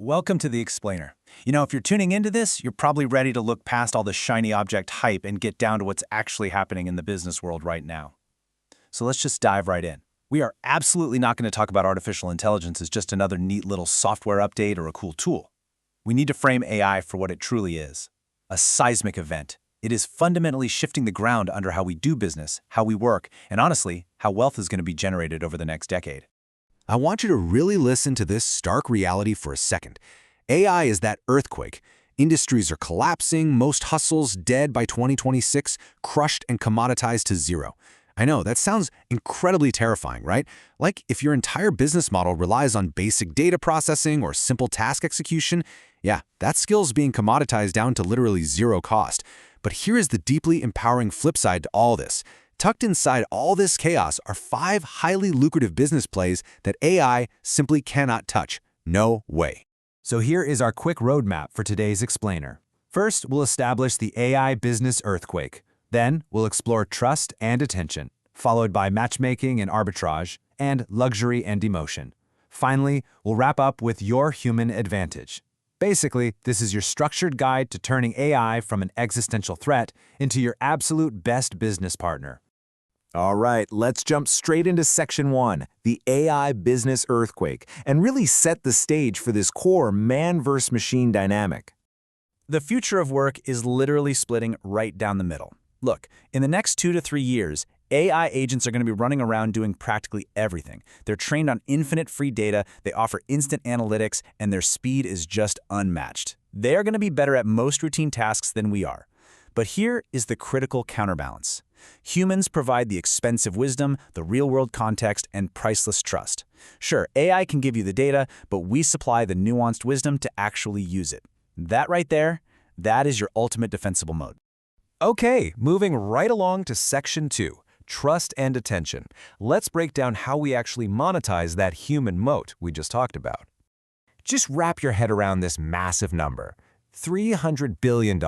Welcome to The Explainer. If you're tuning into this, you're probably ready to look past all the shiny object hype and get down to what's actually happening in the business world right now. So let's just dive right in. We are absolutely not going to talk about artificial intelligence as just another neat little software update or a cool tool. We need to frame AI for what it truly is, a seismic event. It is fundamentally shifting the ground under how we do business, how we work, and honestly, how wealth is going to be generated over the next decade. I want you to really listen to this stark reality for a second. AI is that earthquake. Industries are collapsing, most hustles dead by 2026, crushed and commoditized to zero. I know, that sounds incredibly terrifying, right? Like if your entire business model relies on basic data processing or simple task execution, yeah, that skill's being commoditized down to literally zero cost. But here is the deeply empowering flip side to all this. Tucked inside all this chaos are 5 highly lucrative business plays that AI simply cannot touch. No way. So here is our quick roadmap for today's explainer. First, we'll establish the AI business earthquake. Then, we'll explore trust and attention, followed by matchmaking and arbitrage, and luxury and emotion. Finally, we'll wrap up with your human advantage. Basically, this is your structured guide to turning AI from an existential threat into your absolute best business partner. All right, let's jump straight into Section 1, the AI business earthquake, and really set the stage for this core man-versus-machine dynamic. The future of work is literally splitting right down the middle. Look, in the next 2 to 3 years, AI agents are going to be running around doing practically everything. They're trained on infinite free data, they offer instant analytics, and their speed is just unmatched. They are going to be better at most routine tasks than we are. But here is the critical counterbalance. Humans provide the expensive wisdom, the real-world context, and priceless trust. Sure, AI can give you the data, but we supply the nuanced wisdom to actually use it. That right there, that is your ultimate defensible mode. Okay, moving right along to Section 2, trust and attention. Let's break down how we actually monetize that human moat we just talked about. Just wrap your head around this massive number, $300 billion.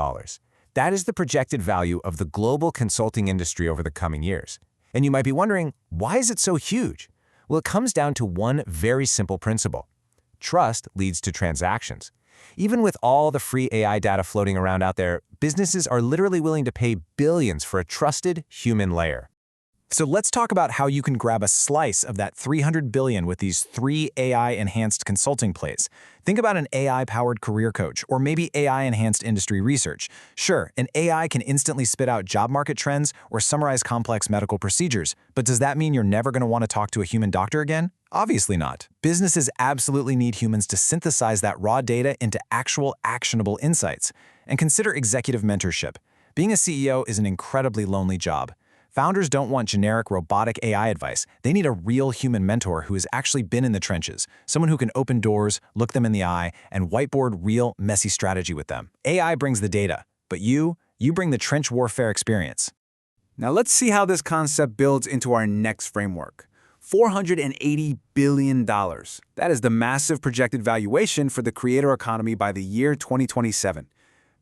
That is the projected value of the global consulting industry over the coming years. And you might be wondering, why is it so huge? Well, it comes down to one very simple principle. Trust leads to transactions. Even with all the free AI data floating around out there, businesses are literally willing to pay billions for a trusted human layer. So let's talk about how you can grab a slice of that $300 billion with these 3 AI-enhanced consulting plays. Think about an AI-powered career coach, or maybe AI-enhanced industry research. Sure, an AI can instantly spit out job market trends or summarize complex medical procedures, but does that mean you're never going to want to talk to a human doctor again? Obviously not. Businesses absolutely need humans to synthesize that raw data into actual actionable insights. And consider executive mentorship. Being a CEO is an incredibly lonely job. Founders don't want generic robotic AI advice. They need a real human mentor who has actually been in the trenches, someone who can open doors, look them in the eye, and whiteboard real, messy strategy with them. AI brings the data, but you bring the trench warfare experience. Now let's see how this concept builds into our next framework. $480 billion. That is the massive projected valuation for the creator economy by the year 2027.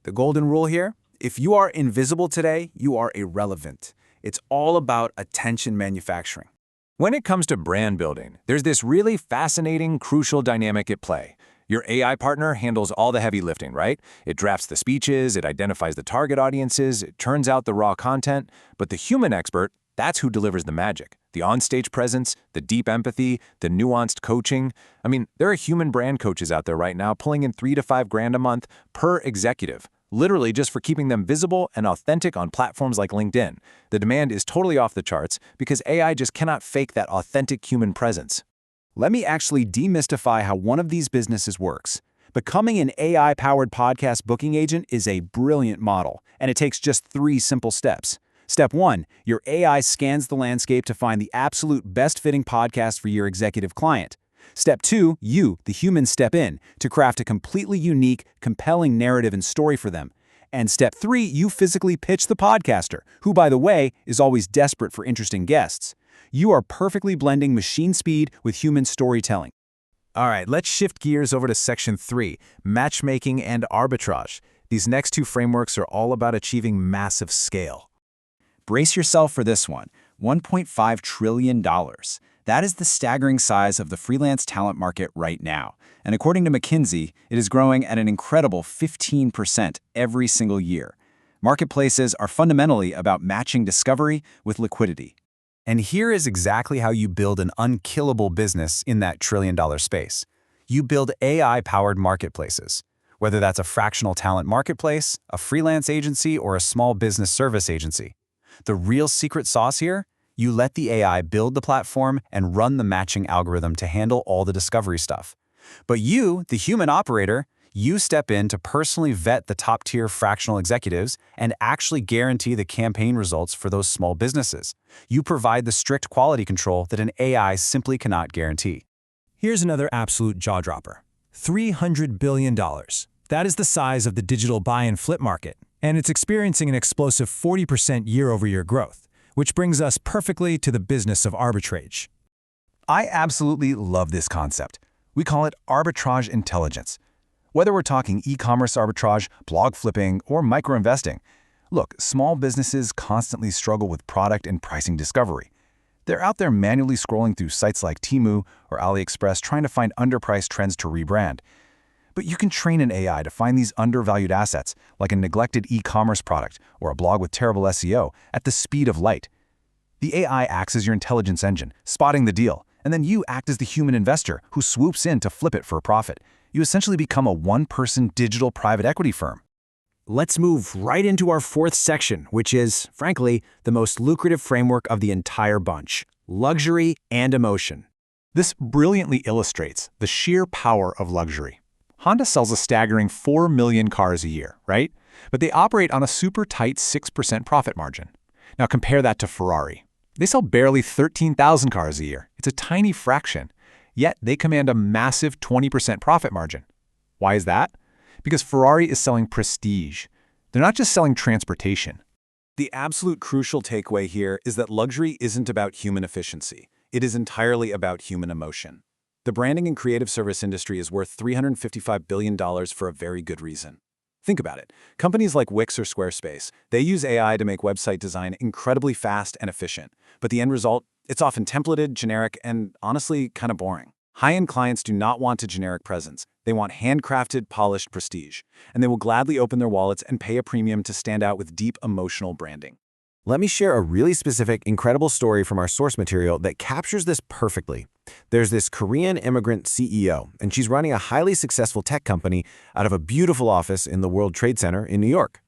The golden rule here? If you are invisible today, you are irrelevant. It's all about attention manufacturing. When it comes to brand building, there's this really fascinating, crucial dynamic at play. Your AI partner handles all the heavy lifting, right? It drafts the speeches, it identifies the target audiences, it turns out the raw content, but the human expert, that's who delivers the magic. The onstage presence, the deep empathy, the nuanced coaching. I mean, there are human brand coaches out there right now pulling in $3 to $5 grand a month per executive. Literally just for keeping them visible and authentic on platforms like LinkedIn. The demand is totally off the charts because AI just cannot fake that authentic human presence. Let me actually demystify how one of these businesses works. Becoming an AI-powered podcast booking agent is a brilliant model, and it takes just 3 simple steps. Step 1, your AI scans the landscape to find the absolute best-fitting podcast for your executive client. Step 2, you, the human, step in to craft a completely unique, compelling narrative and story for them. And Step 3, you physically pitch the podcaster, who, by the way, is always desperate for interesting guests. You are perfectly blending machine speed with human storytelling. All right, let's shift gears over to Section 3, matchmaking and arbitrage. These next 2 frameworks are all about achieving massive scale. Brace yourself for this one, $1.5 trillion. That is the staggering size of the freelance talent market right now. And according to McKinsey, it is growing at an incredible 15% every single year. Marketplaces are fundamentally about matching discovery with liquidity. And here is exactly how you build an unkillable business in that trillion-dollar space. You build AI-powered marketplaces. Whether that's a fractional talent marketplace, a freelance agency, or a small business service agency. The real secret sauce here? You let the AI build the platform and run the matching algorithm to handle all the discovery stuff. But you, the human operator, you step in to personally vet the top-tier fractional executives and actually guarantee the campaign results for those small businesses. You provide the strict quality control that an AI simply cannot guarantee. Here's another absolute jaw-dropper. $300 billion. That is the size of the digital buy and flip market, and it's experiencing an explosive 40% year-over-year growth, which brings us perfectly to the business of arbitrage. I absolutely love this concept. We call it arbitrage intelligence. Whether we're talking e-commerce arbitrage, blog flipping, or micro-investing, look, small businesses constantly struggle with product and pricing discovery. They're out there manually scrolling through sites like Temu or AliExpress trying to find underpriced trends to rebrand. But you can train an AI to find these undervalued assets, like a neglected e-commerce product or a blog with terrible SEO, at the speed of light. The AI acts as your intelligence engine, spotting the deal, and then you act as the human investor who swoops in to flip it for a profit. You essentially become a one-person digital private equity firm. Let's move right into our fourth section, which is, frankly, the most lucrative framework of the entire bunch: luxury and emotion. This brilliantly illustrates the sheer power of luxury. Honda sells a staggering 4 million cars a year, right? But they operate on a super tight 6% profit margin. Now compare that to Ferrari. They sell barely 13,000 cars a year. It's a tiny fraction. Yet they command a massive 20% profit margin. Why is that? Because Ferrari is selling prestige. They're not just selling transportation. The absolute crucial takeaway here is that luxury isn't about human efficiency. It is entirely about human emotion. The branding and creative service industry is worth $355 billion for a very good reason. Think about it. Companies like Wix or Squarespace, they use AI to make website design incredibly fast and efficient. But the end result, it's often templated, generic, and honestly, kind of boring. High-end clients do not want a generic presence. They want handcrafted, polished prestige. And they will gladly open their wallets and pay a premium to stand out with deep emotional branding. Let me share a really specific, incredible story from our source material that captures this perfectly. There's this Korean immigrant CEO, and she's running a highly successful tech company out of a beautiful office in the World Trade Center in New York.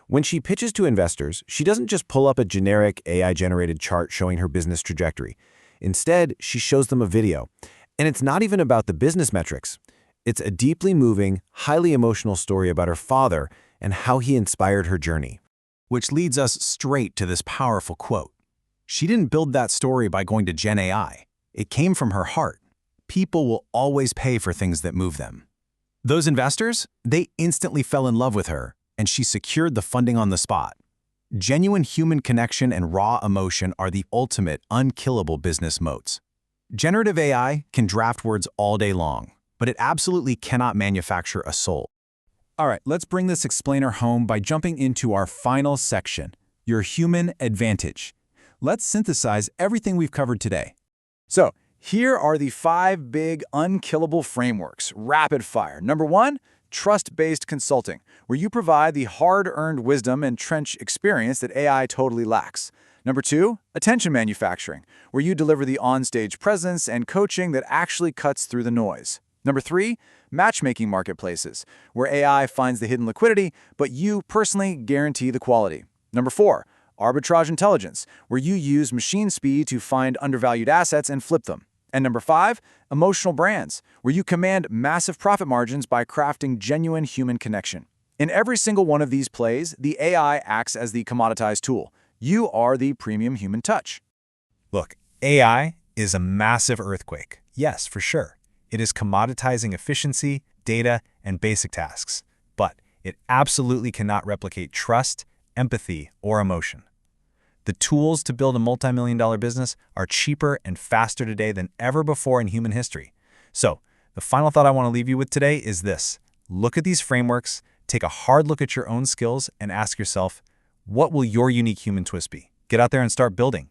When she pitches to investors, she doesn't just pull up a generic AI-generated chart showing her business trajectory. Instead, she shows them a video. And it's not even about the business metrics. It's a deeply moving, highly emotional story about her father and how he inspired her journey. Which leads us straight to this powerful quote. She didn't build that story by going to Gen AI. It came from her heart. People will always pay for things that move them. Those investors, they instantly fell in love with her, and she secured the funding on the spot. Genuine human connection and raw emotion are the ultimate unkillable business moats. Generative AI can draft words all day long, but it absolutely cannot manufacture a soul. All right, let's bring this explainer home by jumping into our final section, your human advantage. Let's synthesize everything we've covered today. So, here are the 5 big unkillable frameworks, rapid fire. Number 1, trust-based consulting, where you provide the hard-earned wisdom and trench experience that AI totally lacks. Number 2, attention manufacturing, where you deliver the on-stage presence and coaching that actually cuts through the noise. Number 3, matchmaking marketplaces, where AI finds the hidden liquidity, but you personally guarantee the quality. Number 4, arbitrage intelligence, where you use machine speed to find undervalued assets and flip them. And number 5, emotional brands, where you command massive profit margins by crafting genuine human connection. In every single one of these plays, the AI acts as the commoditized tool. You are the premium human touch. Look, AI is a massive earthquake. Yes, for sure. It is commoditizing efficiency, data, and basic tasks. But it absolutely cannot replicate trust, empathy, or emotion. The tools to build a multi-million-dollar business are cheaper and faster today than ever before in human history. So, the final thought I want to leave you with today is this. Look at these frameworks, take a hard look at your own skills, and ask yourself, what will your unique human twist be? Get out there and start building.